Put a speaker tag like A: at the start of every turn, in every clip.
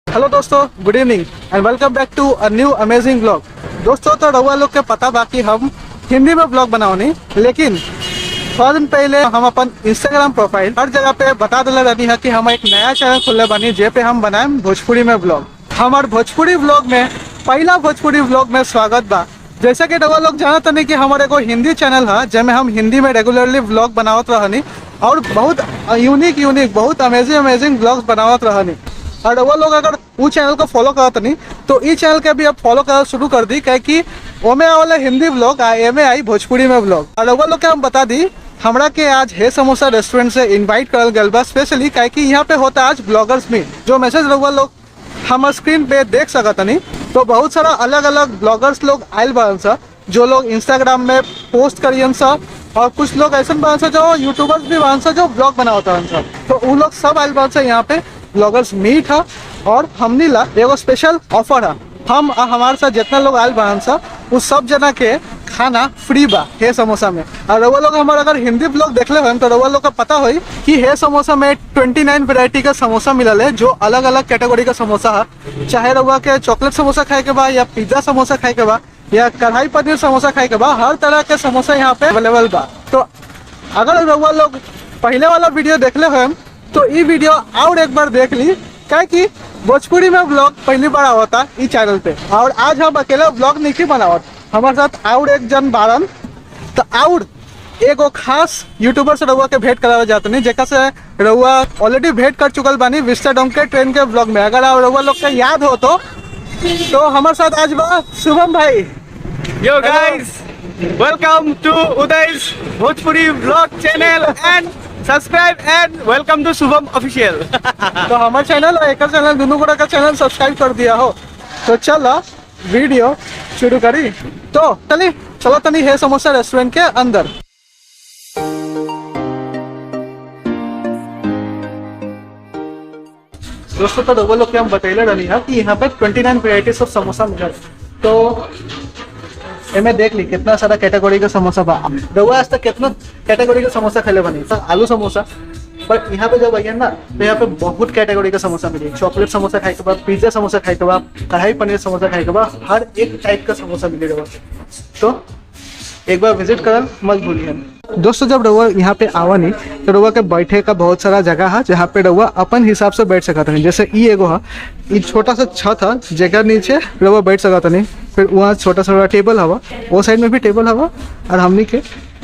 A: Hello दोस्तों, good evening and welcome back to a new amazing blog. दोस्तों, तो रउआ लोग के पता बाकी हम हिंदी में ब्लॉग बनाओनी, लेकिन थोड़ा दिन पहले हम अपन इंस्टाग्राम प्रोफाइल हर जगह पे बता दिला रहनी है कि हम एक नया चैनल खुले बनी जे पे हम बनाए भोजपुरी में ब्लॉग। हमार भोजपुरी ब्लॉग में पहला भोजपुरी ब्लॉग में स्वागत बा। जैसे कि रउआ लोग जानत नहीं कि हमारे एगो हिंदी चैनल है जिसमें हम हिंदी में रेगुलरली ब्लॉग बनावत रहनी और बहुत यूनिक बहुत अमेजिंग ब्लॉग्स बनावत रहनी। और वो लोग अगर वो चैनल को फॉलो करत नहीं तो इस चैनल के भी अब फॉलो करना शुरू कर दी, क्योंकि ओमे वाले हिंदी ब्लॉग एमे आई भोजपुरी में ब्लॉग। और वो लोग के हम बता दी हमरा के आज हे समोसा रेस्टोरेंट से इनवाइट करल गल बा स्पेशली, क्योंकि यहाँ पे होता आज ब्लॉगर्स मीट। जो मैसेज रउआ लोग हम स्क्रीन पे देख सकत नहीं, तो बहुत सारा अलग अलग ब्लॉगर्स लोग आयल बन सा, जो लोग इंस्टाग्राम में पोस्ट करियन सा, और कुछ लोग ऐसा बन सा जो यूट्यूबर्स भी बन सा जो ब्लॉग बनावता हन सा। तो वो लोग सब आयल बन सा यहाँ पे ब्लॉगर्स मीट है। और हमनी ला एगो स्पेशल ऑफर है, हम हमारे साथ जितना लोग आयल बन सा उस सब जना के खाना फ्री बा हे समोसा में। और रउआ लोग हमारा अगर हिंदी ब्लॉग देख ले तो रउआ लोग का पता होई कि हे समोसा में 29 वैरायटी का समोसा मिलल है, जो अलग अलग कैटेगरी का समोसा है। चाहे रउआ के चॉकलेट समोसा खाए के बा, या पिज्जा समोसा खाए के बा, या कढ़ाई पनीर समोसा खाए के बा, हर तरह के समोसा यहाँ पे अवेलेबल बा। तो अगर रउआ लोग पहले वाला वीडियो देख ले तो ये वीडियो और एक बार देख ली, क्या कि भोजपुरी में ब्लॉग पहली बार होता इस चैनल पे। और आज हम अकेले ब्लॉग नहीं बनावत, हमारे साथ और एक जन बारन, तो और एगो खास यूट्यूबर से रउआ के भेंट करावे जाते नहीं, जेका से रउआ ऑलरेडी भेंट कर चुकल बानी विस्टाडोम के ट्रेन के ब्लॉग में। अगर रउआ लोग के याद हो तो हमारे साथ आज बा शुभम भाई।
B: Yo guys, welcome to Uday's Bhojpuri vlog channel and subscribe and welcome to Shubham Official।
A: तो हमारे चैनल और एक चैनल दोनों गोड़ा का चैनल सब्सक्राइब कर दिया हो, तो चलो वीडियो शुरू करी। तो चलो तनी है समोसा रेस्टोरेंट के अंदर। दोस्तों, तो वो लोग के हम बतैले रही है कि यहाँ पे 29 वेराइटीज ऑफ समोसा मिलल। तो एमे देख ली कितना सारा कैटेगरी का समोसा बा। रउआ आज तक कितना कैटेगरी का समोसा खेले बनी, आलू समोसा, पर यहाँ पे जब आइए ना तो यहाँ पे बहुत कैटेगरी का समोसा मिली। चॉकलेट समोसा खाए के बाद, पिज्जा समोसा खाए के बाद, कढ़ाई पनीर समोसा खाए के बाद, हर एक टाइप का समोसा मिले रउआ। तो एक बार विजिट करल मत भूलिए। दोस्तों, जब रउआ यहाँ पे आवा नहीं तो रउआ के बैठे का बहुत सारा जगह है जहाँ पे रउआ अपन हिसाब से बैठ सकता नहीं। जैसे ई एगो है, ई छोटा सा छत है जगह नीचे रउआ बैठ सकता नहीं। फिर वहाँ छोटा सा टेबल हवा, वो साइड में भी टेबल हवा, और हमनी के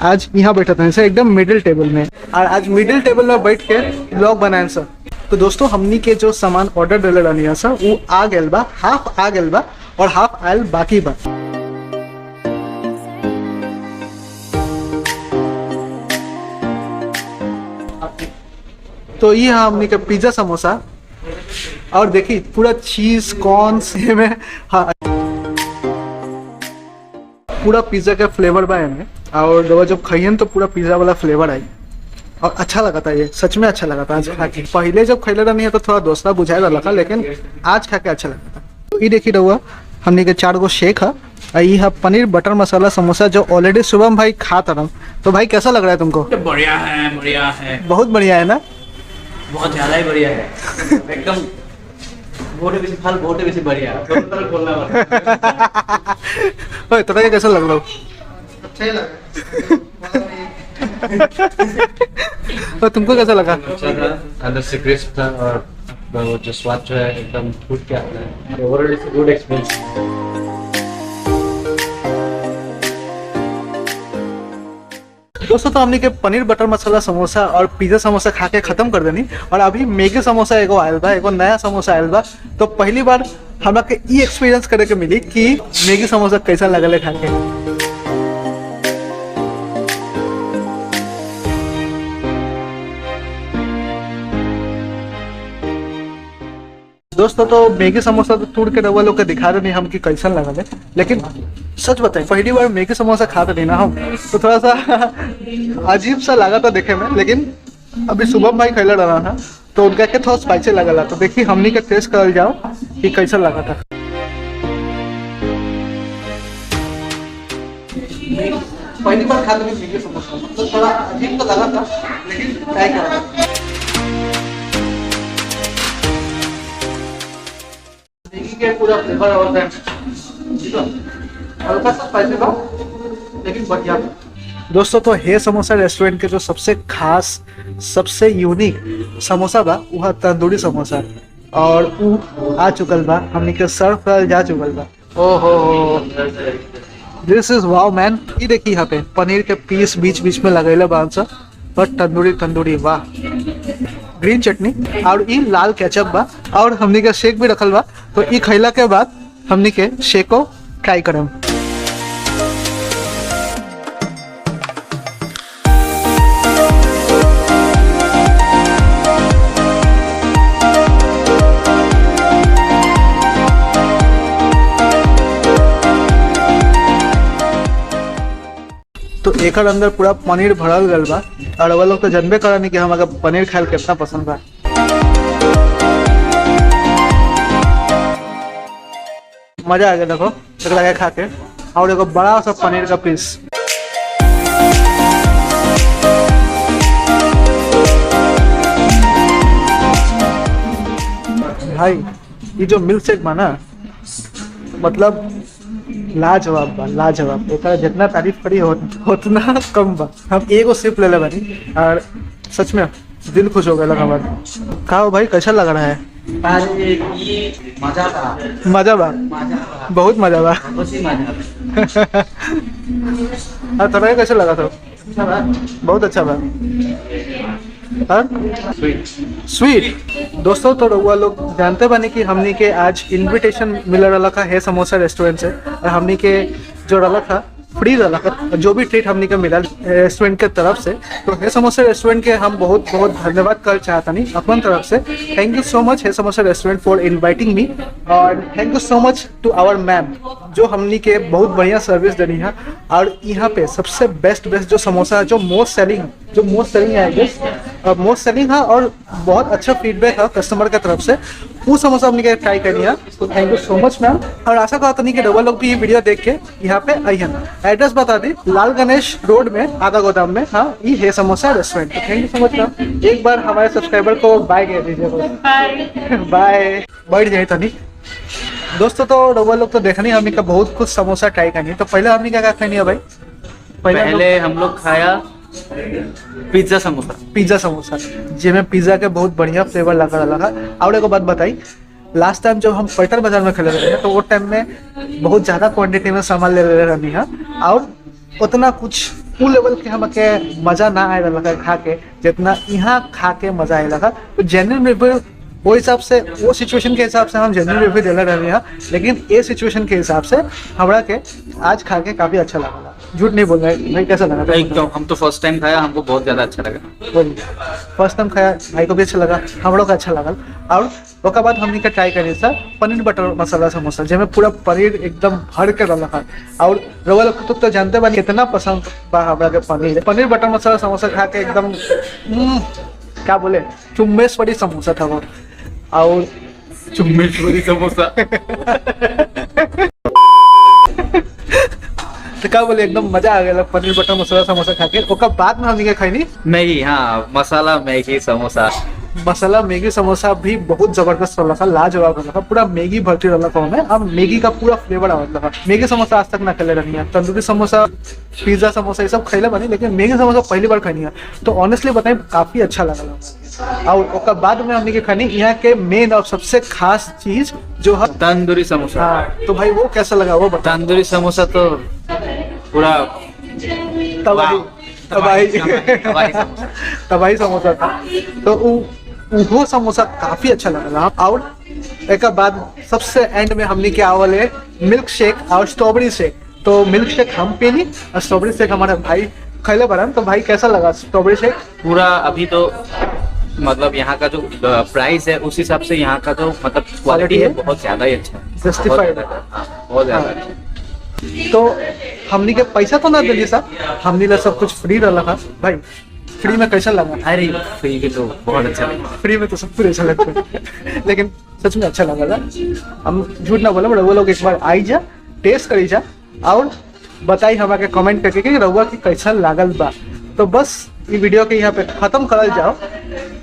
A: आज यहाँ बैठा था जैसे एकदम मिडिल टेबल में। और आज मिडिल टेबल में बैठ के ब्लॉग बनाए सर। तो दोस्तों, हमनी के जो सामान ऑर्डर दिले रहनी है सर, वो आ गल बा, हाफ आ गल बा और हाफ आयल बाकी बा। तो ये हमने का पिज्जा समोसा, और देखिए पूरा चीज कॉर्न से में, हाँ पूरा पिज्जा का फ्लेवर बा में। और जब खाइए तो पूरा पिज्जा वाला फ्लेवर आई और अच्छा लगा था। ये सच में अच्छा लगा था आज खा के। पहले जब खैले नहीं है तो थोड़ा दोस्ता बुझाए रहा था, लेकिन आज खा के अच्छा लगा था। तो ये देखिए रहुआ हमने के 4 गो शेक है, ये है पनीर बटर मसाला समोसा जो ऑलरेडी शुभम भाई खा था। तो भाई कैसा लग रहा है तुमको?
B: बढ़िया है,
A: बहुत बढ़िया है ना?
B: बहुत ज्यादा ही बढ़िया है, एकदम बहुत बेसी बढ़िया है।
A: ओए तोरा के कैसा लग रहा?
C: अच्छा ही लगा।
A: और तुमको कैसा लगा?
D: अच्छा था, अंदर से क्रिस्प था, और वो जो स्वाद जो है एकदम फूट के आता है। Overall it's a good experience.
A: दोस्तों, तो हमने के पनीर बटर मसाला समोसा और पिज्जा समोसा खा के खत्म कर देनी, और अभी मैगी समोसा एगो आयल बा, एगो नया समोसा आयल बा। तो पहली बार हमरा के ई एक्सपीरियंस करे के मिली कि मैगी समोसा कैसा लगल है खा के। दोस्तों, तो मैगी समोसा तो तोड़ के रउआ लोग के दिखा रहे नहीं हम कि कैसा लगा है, लेकिन सच बताएं पहली बार मैगी समोसा खा रहे ना हम, तो थोड़ा सा अजीब सा लगा था देखे में। लेकिन अभी शुभम भाई खैला रहा था तो उनका के थोड़ा स्पाइसी लगा। तो देखिए हमनी के टेस्ट कर जाओ कि कैसा लगा था। पहली बार खा रहे मैगी समोसा, तो थोड़ा अजीब तो लगा था, लेकिन ट्राई करा। के पूरा फ्लेवर और हल्का सा स्पाइसी था लेकिन बढ़िया। दोस्तों तो हे समोसा रेस्टोरेंट के जो सबसे खास सबसे यूनिक समोसा बा वह तंदूरी समोसा और उ आ चुकल बा हमने के सर्व करल जा चुकल बा। ओहो दिस इज वाओ मैन। ये देखिए यहाँ पे पनीर के पीस बीच बीच में लगेला बा सा पर तंदूरी तंदूरी वाह। ग्रीन चटनी और ई लाल केचप बा और हमने के शेक भी रखल बा। तो ई खैला के बाद हमने के शेक को ट्राई करम। तो एकर अंदर पूरा पनीर भरल गल बा और वो लोग तो जानबे करनी कि हम अगर पनीर खाए कितना पसंद बा। मजा आ गया देखो एकरा के खा के और एगो बड़ा सा पनीर का पीस। भाई ये जो मिल्क शेक बा ना मतलब लाजवाब बा लाजवाब। एक जितना तारीफ करी उतना कम बा। हम एगो सिप ले ले बानी और सच में दिल खुश हो गया हमारा। कहा भाई कैसा लग रहा है? मजा बा बहुत मजा बा। और थोड़ा कैसा लगा था? बहुत अच्छा बा। स्वीट दोस्तों तो रउआ लोग जानते बानी कि हमनी के आज इनविटेशन मिल रहा था है समोसा रेस्टोरेंट से और हमनी के जो रहा था फ्री रहा था जो भी ट्रीट हमनी के मिला रेस्टोरेंट के तरफ से। तो है समोसा रेस्टोरेंट के हम बहुत बहुत धन्यवाद कर चाहता नहीं अपन तरफ से। थैंक यू सो मच है samosa restaurant for inviting me और thank you so much to our ma'am जो हमनी के बहुत बढ़िया सर्विस देनी है। और यहाँ पे सबसे बेस्ट जो समोसा है जो मोस्ट सेलिंग है मोस्ट सेलिंग है और बहुत अच्छा फीडबैक है कस्टमर के तरफ से वो समोसा हमने ट्राई करनी है। तो thank you so much ma'am और आशा करता नहीं कि डबल लोग भी ये वीडियो देख के यहाँ पे आइए। एड्रेस बता दी लाल गणेश रोड में आधा गोदाम में। हाँ ये है समोसा रेस्टोरेंट। तो thank you so much ma'am. एक बार हमारे सब्सक्राइबर को बाय कह दीजिए। बाय बैठ जाए तनी। दोस्तों तो डबल लोग तो देखनी हमने का बहुत कुछ समोसा ट्राई करनी। तो पहले हमने क्या खानी है भाई?
B: पहले हम लोग खाया पिज्जा समोसा जिसमें पिज्जा के बहुत बढ़िया फ्लेवर लगा। और एक बात बताई लास्ट टाइम जब हम पलटन बाजार में खेले रहे तो वो टाइम में बहुत ज्यादा क्वांटिटी में सामान ले रही है और उतना कुछ वो लेवल के हमके मजा ना आए लगा खा के जितना यहाँ खा के मजा आए लगा। तो जेन्युइन रिव्यू वो हिसाब से वो सिचुएशन के हिसाब से हम जेन्युइन रिव्यू दे रहे हैं लेकिन ये सिचुएशन के हिसाब से हमरा के आज खा के काफी अच्छा लगा। झूठ नहीं बोल रहे भाई। कैसा लगा? एकदम हम तो फर्स्ट टाइम खाया हमको बहुत ज्यादा अच्छा लगा।
A: फर्स्ट टाइम खाया भाई को भी अच्छा लगा हम लोग को अच्छा लगा। और उसके बाद हमने का ट्राई करी था पनीर बटर मसाला समोसा जिसमें पूरा पनीर एकदम भर के रहा। और रवा लोग तो जानते बा कितना पसंद बा हमरा के पनीर बटर मसाला समोसा खा के एकदम क्या बोले चुम्बेश्वरी समोसा था वो। और
B: चुम्बेश्वरी समोसा
A: तो क्या बोले एकदम मजा आ गया पनीर बटर मसाला समोसा खा के। ओकर बाद में हमने खाई
B: मैगी। हाँ मसाला मैगी समोसा
A: मसाला मैगी समोसा भी बहुत जबरदस्त रहा। लाजवाब रहा। पूरा मैगी भरती रहा में अब मैगी का पूरा फ्लेवर आवत रहा। मैगी समोसा आज तक ना खेले रही है। तंदूरी समोसा पिज्जा समोसा ये सब खैले बनी लेकिन मैगी समोसा पहली बार खानी है। तो ऑनेस्टली बताएं काफी अच्छा लगा। और उसके बाद में हमने खानी यहाँ के मेन और सबसे खास चीज जो है
B: तंदूरी समोसा।
A: हाँ तो भाई वो कैसा लगा वो बता।
B: तंदूरी समोसा तो पूरा
A: तबाही समोसा था। तो वो समोसा काफी अच्छा लगा। और एक बाद सबसे एंड में हमने क्या वाले मिल्क शेक और स्ट्रॉबेरी शेक। तो मिल्क शेक हम पी ली और स्ट्रॉबेरी शेक हमारे भाई खैले बरन। तो भाई कैसा लगा स्ट्रॉबेरी शेक?
B: पूरा अभी तो मतलब यहाँ का जो प्राइस है उस हिसाब से यहाँ का जो मतलब क्वालिटी है बहुत ज्यादा ही अच्छा है।
A: जस्टिफाइड
B: बहुत ज्यादा अच्छा।
A: तो हमने के पैसा तो ना दिली साहब हमने सब कुछ फ्री रहा भाई। फ्री में कैसा लगा?
B: अरे फ्री के तो बहुत अच्छा लगा।
A: फ्री में तो सब कुछ अच्छा लगता है लेकिन सच में अच्छा लगा था। हम झूठ ना बोले वो लोग एक बार आई जा टेस्ट करी जा और बताई हमारे कमेंट करके कि रउआ की कैसा लागल बा। तो बस ये वीडियो के यहाँ पे खत्म करल जाओ।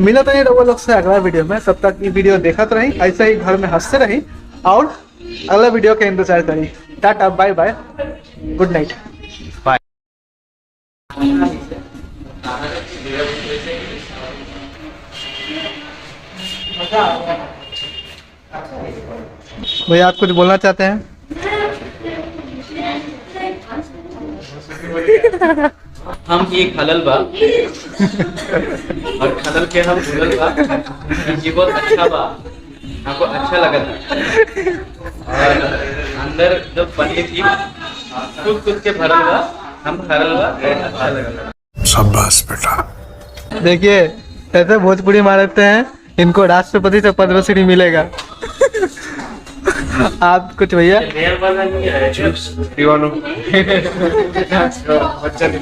A: मिलत नहीं रउआ लोग से अगला वीडियो में। तब तक ये वीडियो देखते रही ऐसे ही घर में हंसते रही
B: और अगला वीडियो के इंतजार करिए। Tata, bye bye, good night. भैया आप कुछ बोलना चाहते हैं?
D: हम ये खलल बा और खलल के हम भूलल बा, ये बहुत अच्छा बा, हमको अच्छा लगा था। और अंदर जो पन्नी थी खुद के भरल बा, हम खरल बा, अच्छा लगा।
C: शाबाश बेटा।
B: देखिए ऐसे भोजपुरी मारते हैं, इनको राष्ट्रपति से पद्मश्री मिलेगा। आप कुछ भैया?
D: नया वाला नहीं है, जूस दीवानों बच्चा नहीं